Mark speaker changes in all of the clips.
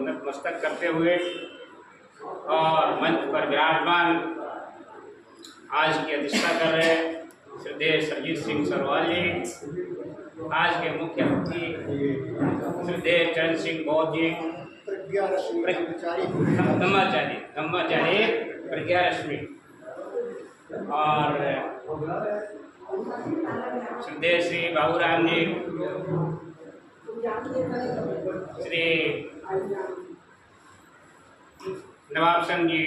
Speaker 1: नतमस्तक करते हुए और मंच पर विराजमान आज की अध्यक्षता कर रहे श्रद्धेय सरजीत सिंह सरोवाल जी, आज के मुख्य अतिथि श्रद्धेय चरण सिंह बौद्ध जी, ब्रह्मचारी प्रज्ञा रश्मि, और श्रद्धेय श्री बाबूराम जी, श्री नवाब सिंह जी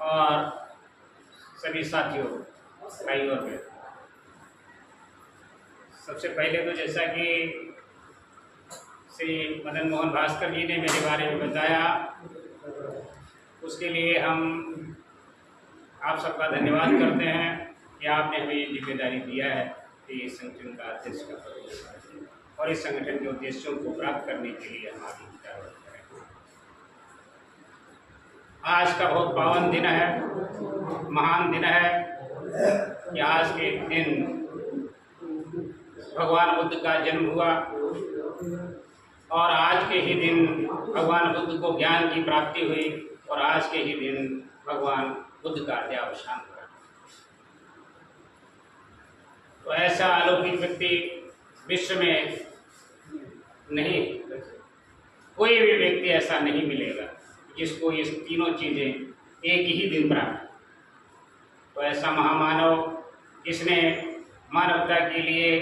Speaker 1: और सभी साथियों भाई और बहन। सबसे पहले तो जैसा कि श्री मदन मोहन भास्कर जी ने मेरे बारे में बताया, उसके लिए हम आप सबका धन्यवाद करते हैं कि आपने हमें ये जिम्मेदारी दिया है कि इस संगठन का अध्यक्ष का पद और इस संगठन के उद्देश्यों को प्राप्त करने के लिए हम आगे विचार करें। आज का बहुत पावन दिन है, महान दिन है कि आज के दिन भगवान बुद्ध का जन्म हुआ और आज के ही दिन भगवान बुद्ध को ज्ञान की प्राप्ति हुई और आज के ही दिन भगवान बुद्ध का अध्यावसान हुआ। तो ऐसा अलौकिक व्यक्ति विश्व में नहीं, कोई भी व्यक्ति ऐसा नहीं मिलेगा जिसको ये तीनों चीजें एक ही दिन प्राप्त। तो ऐसा महामानव जिसने मानवता के लिए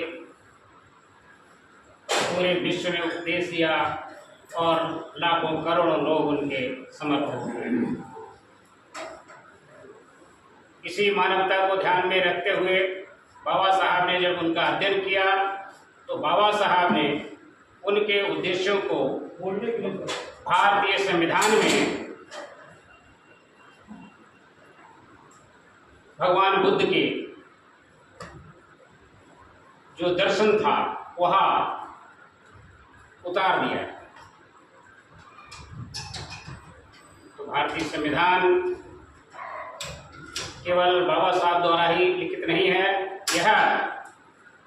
Speaker 1: पूरे विश्व में उपदेश दिया और लाखों करोड़ों लोग उनके समर्थक हुए। इसी मानवता को ध्यान में रखते हुए बाबा साहब ने जब उनका अध्ययन किया तो बाबा साहब ने उनके उद्देश्यों को भारतीय संविधान में भगवान बुद्ध के जो दर्शन था वह उतार दिया। तो भारतीय संविधान केवल बाबा साहब द्वारा ही लिखित नहीं है, यह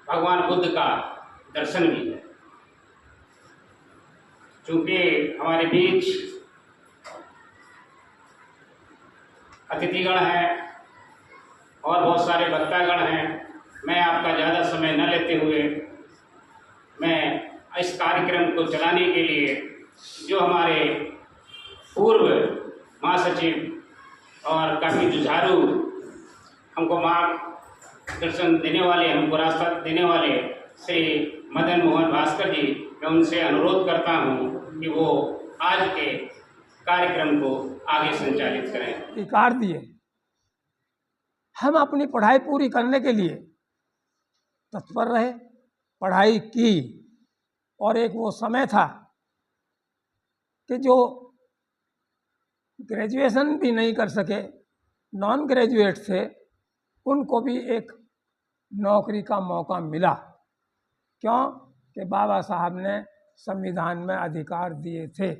Speaker 1: भगवान बुद्ध का दर्शन भी है। चूंकि हमारे बीच अतिथिगण हैं और बहुत सारे वक्तागण हैं, मैं आपका ज़्यादा समय न लेते हुए मैं इस कार्यक्रम को चलाने के लिए जो हमारे पूर्व महासचिव और काफ़ी जुझारू हमको मार्गदर्शन देने वाले, हमको रास्ता देने वाले श्री मदन मोहन भास्कर जी, मैं उनसे अनुरोध करता हूं कि वो आज के कार्यक्रम को आगे संचालित करें।
Speaker 2: अधिकार दिए, हम अपनी पढ़ाई पूरी करने के लिए तत्पर रहे, पढ़ाई की, और एक वो समय था कि जो ग्रेजुएशन भी नहीं कर सके, नॉन ग्रेजुएट थे, उनको भी एक नौकरी का मौका मिला। क्यों? कि बाबा साहब ने संविधान में अधिकार दिए थे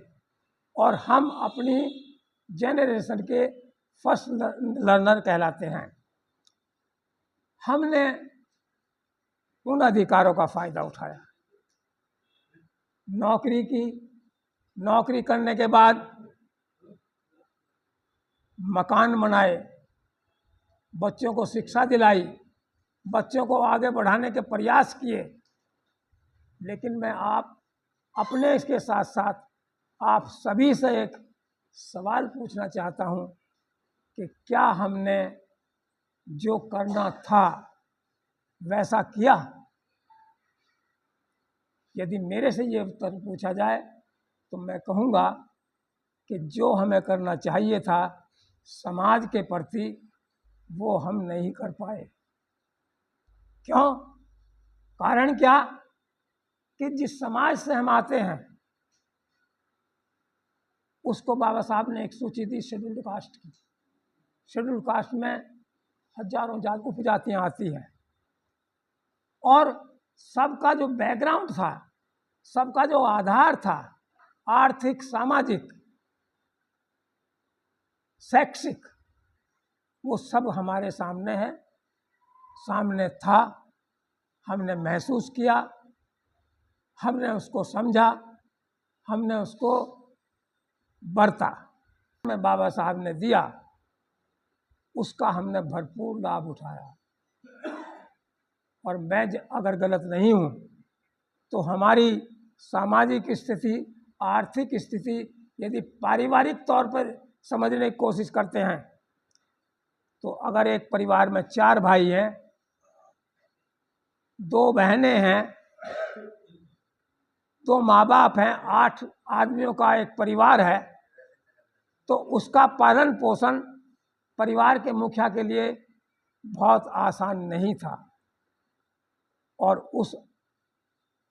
Speaker 2: और हम अपनी जेनरेशन के फर्स्ट लर्नर कहलाते हैं। हमने उन अधिकारों का फायदा उठाया। नौकरी की, नौकरी करने के बाद मकान बनाए, बच्चों को शिक्षा दिलाई, बच्चों को आगे बढ़ाने के प्रयास किए। लेकिन मैं आप अपने इसके साथ साथ आप सभी से एक सवाल पूछना चाहता हूं कि क्या हमने जो करना था वैसा किया? यदि मेरे से ये उत्तर पूछा जाए तो मैं कहूँगा कि जो हमें करना चाहिए था समाज के प्रति वो हम नहीं कर पाए। क्यों? कारण क्या? कि जिस समाज से हम आते हैं उसको बाबा साहब ने एक सूची दी शेड्यूल्ड कास्ट की। शेड्यूल्ड कास्ट में हजारों उपजातियां आती हैं और सबका जो बैकग्राउंड था, सबका जो आधार था, आर्थिक, सामाजिक, शैक्षिक, वो सब हमारे सामने है, सामने था। हमने महसूस किया, हमने उसको समझा, हमने उसको बरता। में बाबा साहब ने दिया उसका हमने भरपूर लाभ उठाया। और मैं अगर गलत नहीं हूँ तो हमारी सामाजिक स्थिति, आर्थिक स्थिति यदि पारिवारिक तौर पर समझने की कोशिश करते हैं तो अगर एक परिवार में 4 भाई हैं, 2 बहनें हैं, 2 माँ बाप हैं, 8 आदमियों का एक परिवार है, तो उसका पालन पोषण परिवार के मुखिया के लिए बहुत आसान नहीं था। और उस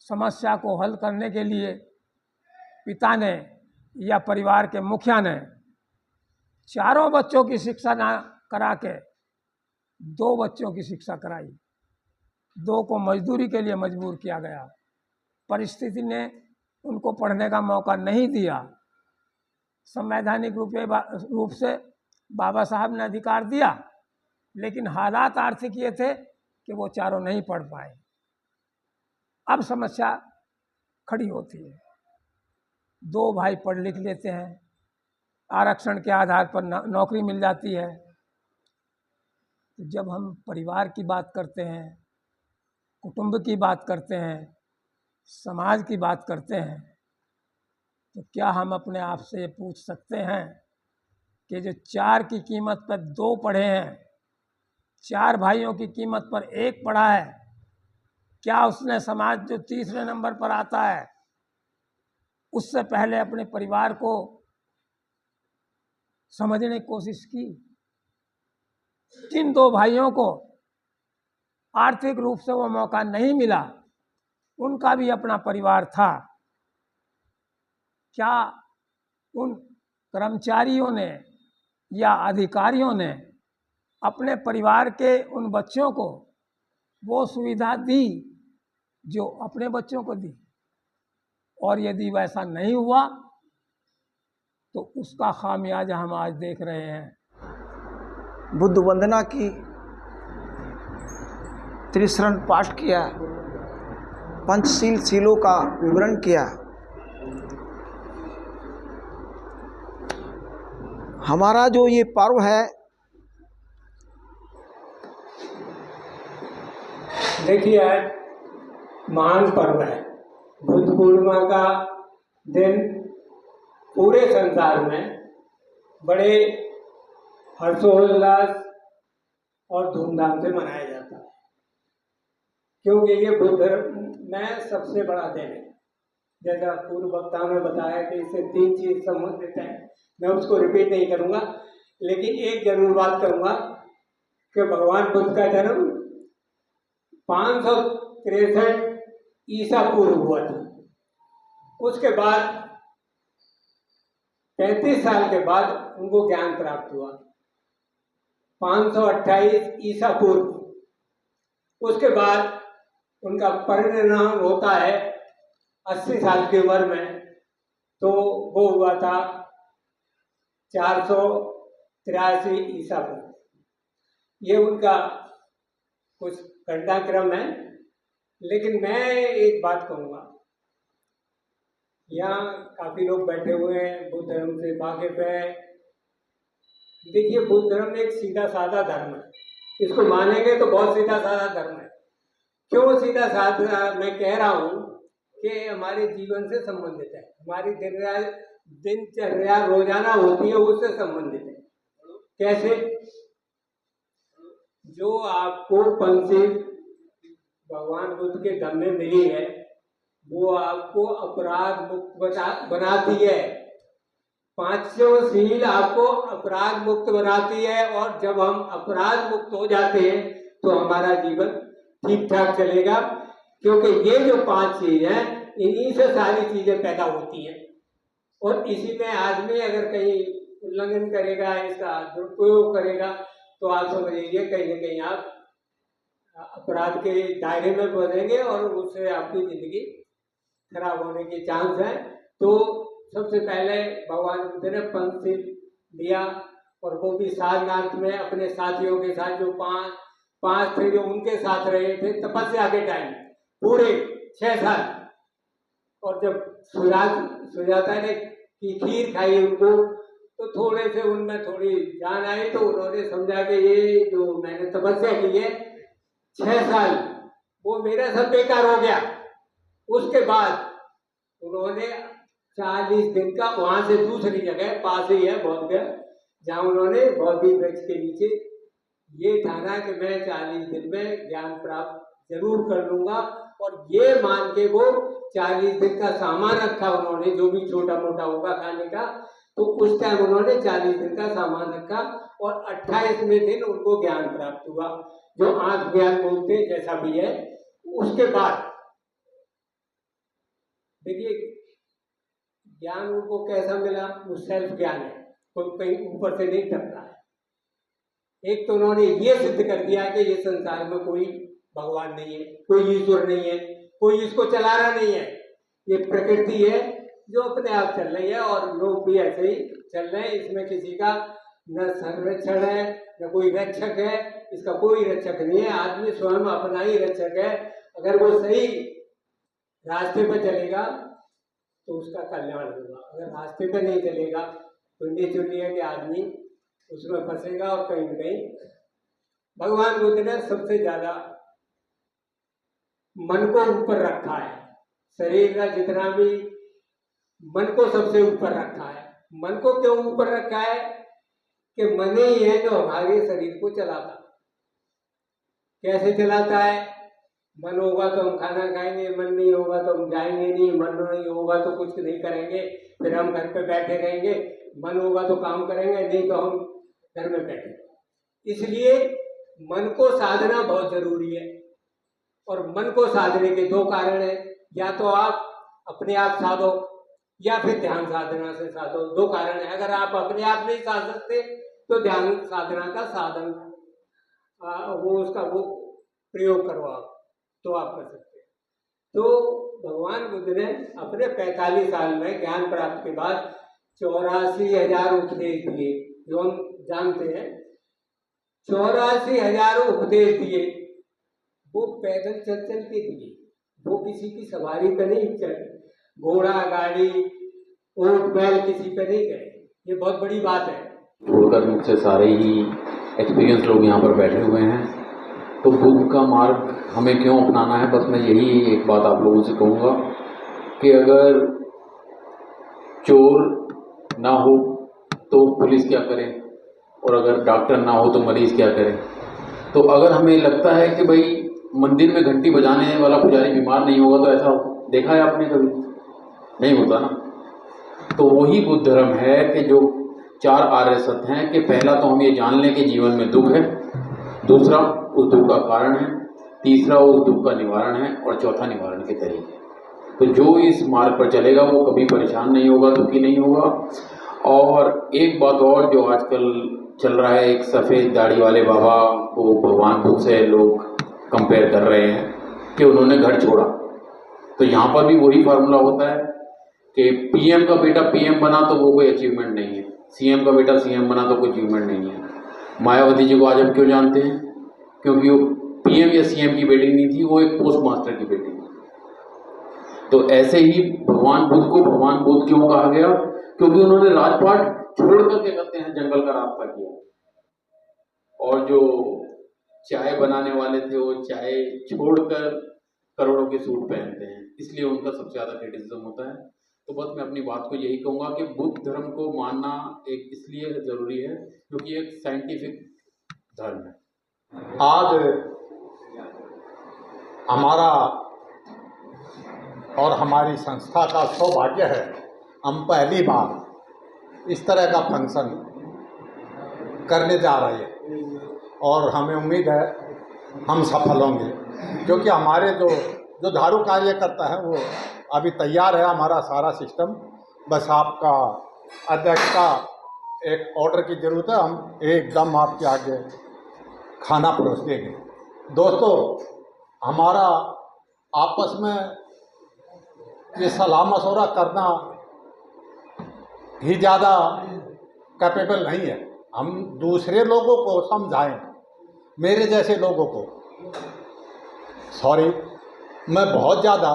Speaker 2: समस्या को हल करने के लिए पिता ने या परिवार के मुखिया ने चारों बच्चों की शिक्षा ना करा के 2 बच्चों की शिक्षा कराई। 2 को मजदूरी के लिए मजबूर किया गया। परिस्थिति ने उनको पढ़ने का मौका नहीं दिया। संवैधानिक रूप से बाबा साहब ने अधिकार दिया, लेकिन हालात आर्थिक ये थे कि वो चारों नहीं पढ़ पाए। अब समस्या खड़ी होती है। 2 भाई पढ़ लिख लेते हैं, आरक्षण के आधार पर नौकरी मिल जाती है। तो जब हम परिवार की बात करते हैं, कुटुंब की बात करते हैं, समाज की बात करते हैं, तो क्या हम अपने आप से ये पूछ सकते हैं कि जो 4 की कीमत पर 2 पढ़े हैं, 4 भाइयों की कीमत पर 1 पढ़ा है, क्या उसने समाज जो तीसरे नंबर पर आता है उससे पहले अपने परिवार को समझने की कोशिश की? जिन 2 भाइयों को आर्थिक रूप से वो मौका नहीं मिला, उनका भी अपना परिवार था। क्या उन कर्मचारियों ने या अधिकारियों ने अपने परिवार के उन बच्चों को वो सुविधा दी जो अपने बच्चों को दी? और यदि वैसा नहीं हुआ तो उसका खामियाजा हम आज देख रहे हैं।
Speaker 3: बुद्ध वंदना की, त्रिशरण पाठ किया, पंचशील शीलों का विवरण किया। हमारा जो ये पर्व है,
Speaker 2: देखिए आज महान पर्व है। बुद्ध पूर्णिमा का दिन पूरे संसार में बड़े हर्षोल्लास और धूमधाम से मनाया जाता है, क्योंकि ये बुद्ध धर्म में सबसे बड़ा दिन है। जैसा पूर्व वक्ताओं ने बताया कि इससे 3 चीज संबंधित हैं, मैं उसको रिपीट नहीं करूँगा, लेकिन एक जरूर बात करूँगा कि भगवान बुद्ध का जन्म 563 ईसा पूर्व हुआ था। उसके बाद 35 साल के बाद उनको ज्ञान प्राप्त हुआ, 528 ईसा पूर्व। उसके बाद उनका परिनिर्वाण होता है 80 साल की उम्र में, तो वो हुआ था 483 ईसा पूर्व। ये उनका कुछ घटनाक्रम है
Speaker 4: लेकिन मैं एक बात कहूँगा, यहाँ काफ़ी लोग बैठे हुए हैं, बुद्ध धर्म से वाकिफ है। देखिए, बुद्ध धर्म एक सीधा साधा धर्म है, इसको मानेंगे तो बहुत सीधा साधा धर्म है। क्यों सीधा साधा मैं कह रहा हूँ कि हमारे जीवन से संबंधित है, हमारी दिनचर्या रोजाना होती है, उससे संबंधित है। कैसे? जो आपको पंचशील भगवान बुद्ध के धम्म में मिली है, वो आपको अपराध मुक्त बनाती है। पांचों शील आपको अपराध मुक्त बनाती है, और जब हम अपराध मुक्त हो जाते हैं तो हमारा जीवन ठीक ठाक चलेगा, क्योंकि ये जो 5 चीज हैं, इन्हीं से सारी चीजें पैदा होती हैं। और इसी में आदमी अगर कहीं उल्लंघन करेगा, इसका दुरुपयोग करेगा, तो आप समझ लीजिए कहीं न कहीं आप अपराध के दायरे में बनेंगे और उससे आपकी जिंदगी खराब होने के चांस है। तो सबसे पहले भगवान बुद्ध ने पंचशील दिया, और वो भी सारनाथ में अपने साथियों के साथ, जो पांच थे, जो उनके साथ रहे थे तपस्या के टाइम पूरे 6 साल। और जब सुजाता ने की खीर खाई उनको, तो थोड़े से उनमें थोड़ी जान आई, तो उन्होंने समझा कि ये जो मैंने तपस्या की है 6 साल, वो मेरा सब बेकार हो गया। उसके बाद उन्होंने 40 दिन का वहां से दूसरी जगह पास ही है बौद्ध गया, जहाँ उन्होंने बौद्धि वृक्ष के नीचे ये ठाना कि मैं 40 दिन में ज्ञान प्राप्त जरूर कर लूंगा। और ये मान के वो 40 दिन का सामान रखा उन्होंने, जो भी छोटा मोटा होगा खाने का, तो उस टाइम उन्होंने 40 दिन का सामान रखा, और 28वें दिन उनको ज्ञान प्राप्त हुआ, जो आत्म ज्ञान बोलते जैसा भी है। उसके बाद देखिए, ज्ञान उनको कैसा मिला? वो सेल्फ ज्ञान है, कोई कहीं ऊपर से नहीं टपका है। एक तो उन्होंने ये सिद्ध कर दिया कि ये संसार में कोई भगवान नहीं है, कोई ईश्वर नहीं है, कोई इसको चला रहा नहीं है, ये प्रकृति है जो अपने आप चल रही है, और लोग भी ऐसे ही चल रहे हैं। इसमें किसी का न संरक्षण है, न कोई रक्षक है, इसका कोई रक्षक नहीं है। आदमी स्वयं अपना ही रक्षक है। अगर वो सही रास्ते पर चलेगा तो उसका कल्याण होगा, अगर रास्ते पर नहीं चलेगा तो निश्चय है कि आदमी उसमें फंसेगा, और कहीं न कहीं भगवान बुद्ध ने सबसे ज्यादा मन को ऊपर रखा है। शरीर का जितना भी, मन को सबसे ऊपर रखा है। मन को क्यों ऊपर रखा है? कि मन ही है जो हमारे शरीर को चलाता। कैसे चलाता है? मन होगा तो हम खाना खाएंगे, मन नहीं होगा तो हम जाएंगे नहीं, मन नहीं होगा तो कुछ नहीं करेंगे, फिर हम घर पे बैठे रहेंगे। मन होगा तो काम करेंगे, नहीं तो हम घर में बैठे। इसलिए मन को साधना बहुत जरूरी है। और मन को साधने के 2 कारण है, या तो आप अपने आप साधो या फिर ध्यान साधना से साधो। 2 कारण है। अगर आप अपने आप नहीं साध सकते तो ध्यान साधना का साधन वो प्रयोग करो आप, तो आप कर सकते हैं। तो भगवान बुद्ध ने अपने 45 साल में ज्ञान प्राप्त के बाद 84,000 उपदेश दिए, जो हम जानते हैं। 84,000 उपदेश दिए, वो पैदल चल के दिए, वो किसी की सवारी पे नहीं चले, घोड़ा गाड़ी ऊंट बैल किसी पे नहीं गए। ये बहुत बड़ी बात है।
Speaker 5: छोड़कर मुझसे सारे ही एक्सपीरियंस लोग यहाँ पर बैठे हुए हैं, तो बुद्ध का मार्ग हमें क्यों अपनाना है? बस मैं यही एक बात आप लोगों से कहूँगा कि अगर चोर ना हो तो पुलिस क्या करे, और अगर डॉक्टर ना हो तो मरीज़ क्या करे। तो अगर हमें लगता है कि भाई मंदिर में घंटी बजाने वाला पुजारी बीमार नहीं होगा, तो ऐसा देखा है आपने कभी? नहीं होता ना। तो वही बुद्ध धर्म है कि जो 4 आर्य सत्य हैं कि पहला तो हम ये जान लें कि जीवन में दुख है, दूसरा उस दुख का कारण है, तीसरा उस दुख का निवारण है, और चौथा निवारण के तरीके। तो जो इस मार्ग पर चलेगा वो कभी परेशान नहीं होगा, दुखी नहीं होगा। और एक बात और जो आजकल चल रहा है, एक सफ़ेद दाढ़ी वाले बाबा को भगवान बुद्ध से लोग कंपेयर कर रहे हैं कि उन्होंने घर छोड़ा। तो यहाँ पर भी वही फार्मूला होता है कि पीएम का बेटा पीएम बना तो वो कोई अचीवमेंट नहीं है, सीएम का बेटा सीएम बना तो कोई अचीवमेंट नहीं है। मायावती जी को आज हम क्यों जानते हैं? क्योंकि वो पीएम या सीएम की बिल्डिंग नहीं थी, वो एक पोस्ट मास्टर की बिल्डिंग थी। तो ऐसे ही भगवान बुद्ध को भगवान बुद्ध क्यों कहा गया? क्योंकि उन्होंने राजपाट छोड़ करके कहते हैं जंगल का रास्ता किया। और जो चाय बनाने वाले थे वो चाय छोड़कर करोड़ों के सूट पहनते हैं, इसलिए उनका सबसे ज़्यादा क्रिटिसिज्म होता है। तो बस मैं अपनी बात को यही कहूँगा कि बुद्ध धर्म को मानना एक इसलिए ज़रूरी है क्योंकि एक साइंटिफिक धर्म है।
Speaker 6: आज हमारा और हमारी संस्था का सौभाग्य है, हम पहली बार इस तरह का फंक्शन करने जा रहे हैं और हमें उम्मीद है हम सफल होंगे, क्योंकि हमारे जो झाड़ू कार्यकर्ता है वो अभी तैयार है, हमारा सारा सिस्टम। बस आपका अध्यक्ष का एक ऑर्डर की ज़रूरत है, हम एकदम आपके आगे खाना परोस देंगे। दोस्तों, हमारा आपस में ये सलाह मशवरा करना ही ज़्यादा कैपेबल नहीं है। हम दूसरे लोगों को समझाएं, मेरे जैसे लोगों को। सॉरी, मैं बहुत ज़्यादा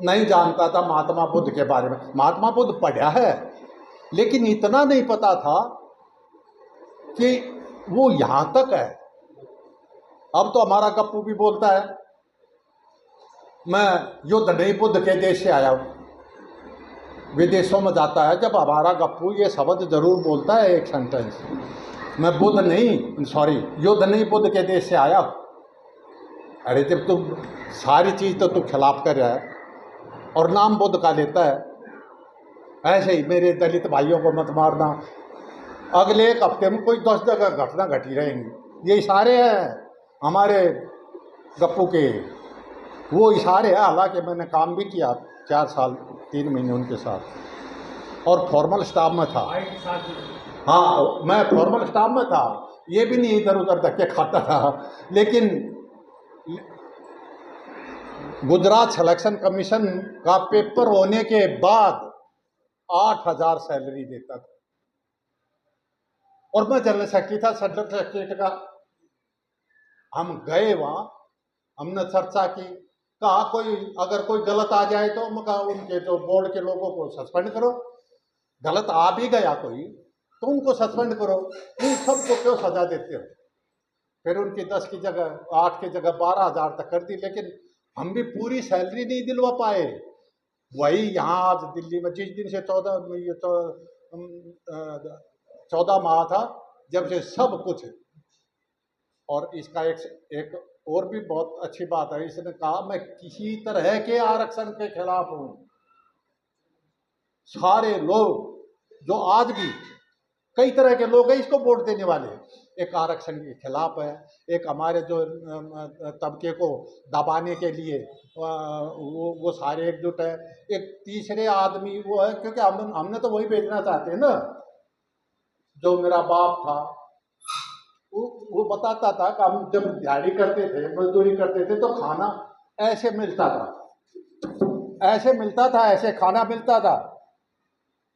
Speaker 6: नहीं जानता था महात्मा बुद्ध के बारे में। महात्मा बुद्ध पढ़ा है, लेकिन इतना नहीं पता था कि वो यहाँ तक है। अब तो हमारा गप्पू भी बोलता है मैं युद्ध नहीं बुद्ध के देश से आया हूँ। विदेशों में जाता है जब हमारा गप्पू ये शब्द जरूर बोलता है, एक सेंटेंस, मैं बुद्ध नहीं, सॉरी, युद्ध नहीं बुद्ध के देश से आया हूँ। अरे जब तुम सारी चीज़ तो तू खिलाफ कर रहा है और नाम बुद्ध का लेता है। ऐसे ही मेरे दलित भाइयों को मत मारना, अगले एक हफ्ते में कोई 10 जगह घटना घटी रहेंगी। ये इशारे हैं हमारे गप्पू के, वो इशारे हैं। हालांकि मैंने काम भी किया 4 साल 3 महीने उनके साथ और फॉर्मल स्टाफ में था। हाँ, मैं फॉर्मल स्टाफ में था, ये भी नहीं इधर उधर धक्के खाता था। लेकिन गुजरात सिलेक्शन कमीशन का पेपर होने के बाद 8,000 सैलरी देता था और मैं जनरल सेक्रेटरी था, सेंट्रल सेक्रेटरी का। हम गए वहाँ, हमने चर्चा की, कहा कोई अगर कोई गलत आ जाए तो मैं कहा उनके जो बोर्ड के लोगों को सस्पेंड करो। गलत आ भी गया कोई तो उनको सस्पेंड करो, इन सबको क्यों सजा देते हो? फिर उनकी 10 की जगह 8 की जगह 12,000 तक कर दी, लेकिन हम भी पूरी सैलरी नहीं दिलवा पाए। वही यहाँ आज दिल्ली में जिस दिन से 14 माह था जब से सब कुछ। और इसका एक और भी बहुत अच्छी बात है, इसने कहा मैं किसी तरह के आरक्षण के खिलाफ हूँ। सारे लोग जो आज भी कई तरह के लोग हैं इसको वोट देने वाले, एक आरक्षण के खिलाफ है, एक हमारे जो तबके को दबाने के लिए वो सारे एकजुट है। एक तीसरे आदमी वो है, क्योंकि हमने तो वही बेचना चाहते हैं ना। जो मेरा बाप था वो बताता था कि हम जब दिहाड़ी करते थे, मजदूरी करते थे, तो खाना ऐसे मिलता था, ऐसे मिलता था, ऐसे खाना मिलता था।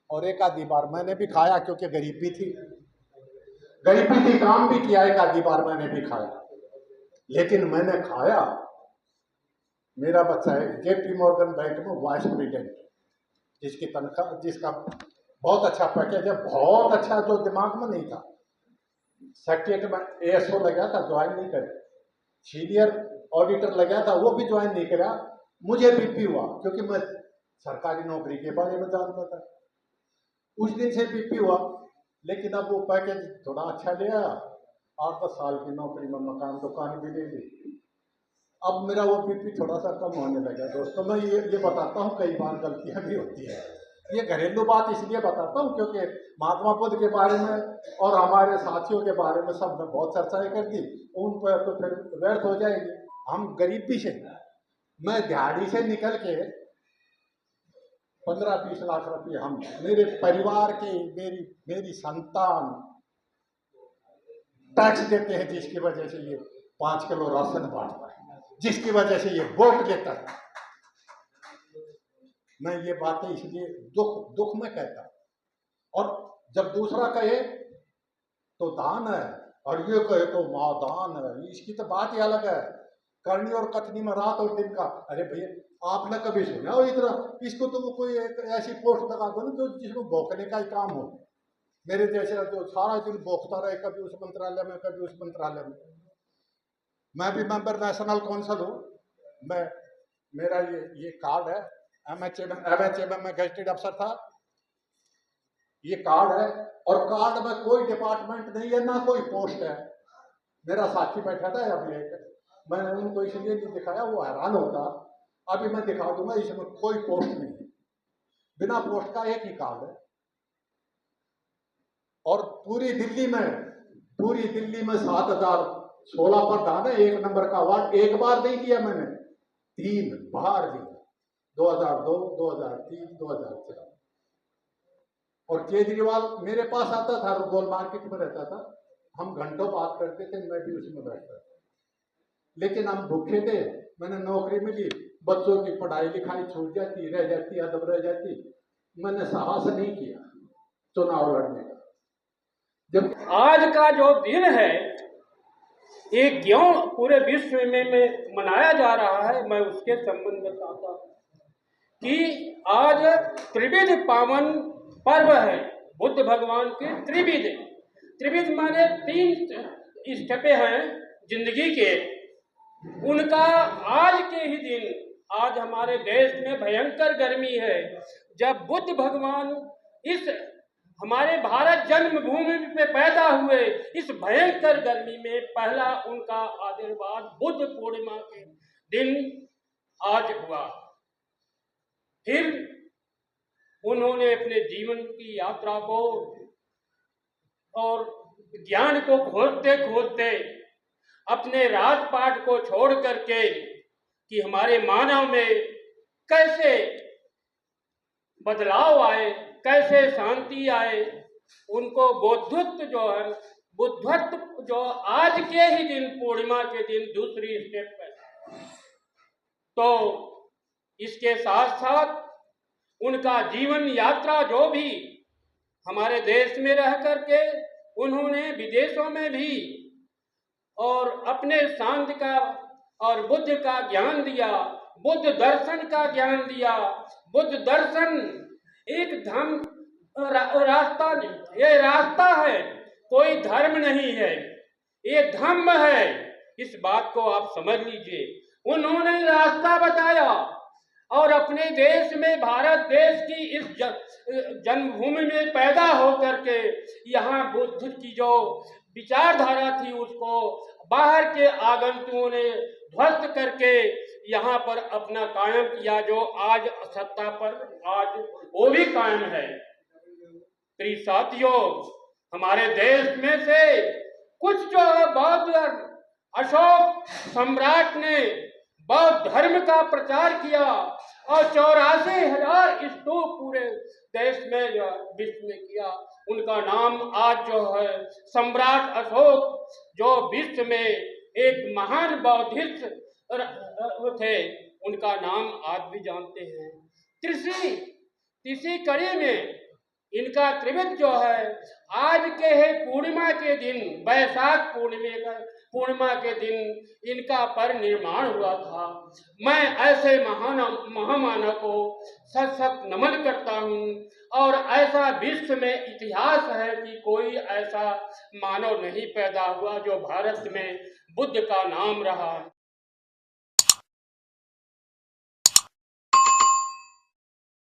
Speaker 6: और एक आधी बार मैंने भी खाया, क्योंकि गरीबी थी, काम भी किया, एक आधी बार मैंने भी खाया। लेकिन मैंने खाया, मेरा बच्चा है JP मॉर्गन बैंक में वाइस प्रेसिडेंट, जिसकी तनख्वाह, जिसका बहुत अच्छा पैकेज है, बहुत अच्छा, जो दिमाग में नहीं था। सेक्रेटरी में ASO लगा था, ज्वाइन नहीं करे। सीनियर ऑडिटर लगा था, वो भी ज्वाइन नहीं करा। मुझे BP हुआ, क्योंकि मैं सरकारी नौकरी के बारे में जानता था। उस दिन से BP हुआ, लेकिन अब वो पैकेज थोड़ा अच्छा ले आया। 8-10 साल की नौकरी में मकान दुकान भी ले ली। अब मेरा वो BP थोड़ा सा कम होने लगा। दोस्तों, मैं ये बताता हूँ, कई बार गलतियाँ भी होती है। ये घरेलू बात इसलिए बताता हूँ क्योंकि महात्मा बुद्ध के बारे में और हमारे साथियों के बारे में सब ने बहुत चर्चाएं कर दी, उन पर तो फिर व्यर्थ हो जाएगी। हम गरीबी से, मैं दिहाड़ी से निकल के 15-20 लाख रुपये हम, मेरे परिवार के, मेरी संतान टैक्स देते हैं, जिसकी वजह से ये 5 किलो राशन बांटता है, जिसकी वजह से ये वोट लेता है। मैं ये बातें इसलिए दुख में कहता हूं। और जब दूसरा कहे तो दान है और ये कहे तो मादान है, इसकी तो बात ही अलग है। करनी और कथनी में रात और दिन का। अरे भैया आपने कभी सुना हो इतना? इसको तो कोई एक ऐसी पोस्ट लगा दो ना जो जिसको भौंकने का ही काम हो। मेरे जैसे जो सारा दिन भौंकता रहे, कभी उस मंत्रालय में कभी उस मंत्रालय में। मैं भी मेंबर नेशनल काउंसिल हूँ। मेरा ये कार्ड है, MHM में गेजेटेड अफसर था, ये कार्ड है। और कार्ड में कोई डिपार्टमेंट नहीं है, ना कोई पोस्ट है। मेरा साथी बैठा था अभी एक, मैंने उनको इसलिए नहीं दिखाया, वो हैरान होता। अभी मैं दिखा दूंगा, इसमें कोई पोस्ट नहीं है, बिना पोस्ट का एक ही कार्ड है। और पूरी दिल्ली में 7016 प्रधान है, 1 नंबर का वार्ड। एक बार नहीं किया मैंने, 3 बार दिया, 2002, 2003, 2004। और केजरीवाल मेरे पास आता था, गोल मार्केट में रहता था, हम घंटों बात करते थे, मैं भी उसमें बैठता था। लेकिन हम भूखे थे, मैंने नौकरी मिली, बच्चों की पढ़ाई लिखाई छूट जाती, रह जाती, अदब रह जाती, मैंने साहस नहीं किया चुनाव लड़ने का।
Speaker 7: जब आज का जो दिन है ये क्यों पूरे विश्व में मनाया जा रहा है, मैं उसके संबंध में बताता हूँ कि आज त्रिविध पावन पर्व है बुद्ध भगवान के। त्रिविध माने 3 स्टेपे हैं जिंदगी के, उनका आज के ही दिन, आज हमारे देश में भयंकर गर्मी है। जब बुद्ध भगवान इस हमारे भारत जन्मभूमि में पैदा हुए, इस भयंकर गर्मी में पहला उनका आशीर्वाद बुद्ध पूर्णिमा के दिन आज हुआ। फिर उन्होंने अपने जीवन की यात्रा को और ज्ञान को खोजते खोजते अपने राजपाट को छोड़ करके कि हमारे मानव में कैसे बदलाव आए, कैसे शांति आए, उनको बुद्धत्व जो आज के ही दिन पूर्णिमा के दिन दूसरी स्टेप है। तो इसके साथ साथ उनका जीवन यात्रा जो भी हमारे देश में रह करके उन्होंने विदेशों में भी और अपने शांति का और बुद्ध का ज्ञान दिया, बुद्ध दर्शन का ज्ञान दिया। बुद्ध दर्शन एक धर्म रास्ता, ये रास्ता है, कोई धर्म नहीं है, ये धम्म है। इस बात को आप समझ लीजिए। उन्होंने रास्ता बताया और अपने देश में, भारत देश की इस जन्मभूमि में पैदा होकर के यहाँ बुद्ध की जो विचारधारा थी उसको बाहर के आगंतुकों ने ध्वस्त करके यहाँ पर अपना कायम किया, जो आज सत्ता पर आज वो भी कायम है। प्रिय साथियों, हमारे देश में से कुछ जो है बौद्ध अशोक सम्राट ने बौद्ध धर्म का प्रचार किया और 84,000 स्तूप पूरे देश में विश्व में किया। उनका नाम आज जो है सम्राट अशोक, जो विश्व में एक महान बौद्धिस्ट थे, उनका नाम आज भी जानते हैं। तीसरी कड़ी में इनका त्रिविध जो है आज के है पूर्णिमा के दिन, वैशाख पूर्णिमा के दिन इनका परिनिर्माण हुआ था। मैं ऐसे महामानव को सत नमन करता हूँ। और ऐसा विश्व में इतिहास है कि कोई ऐसा मानव नहीं पैदा हुआ जो भारत में बुद्ध का नाम रहा।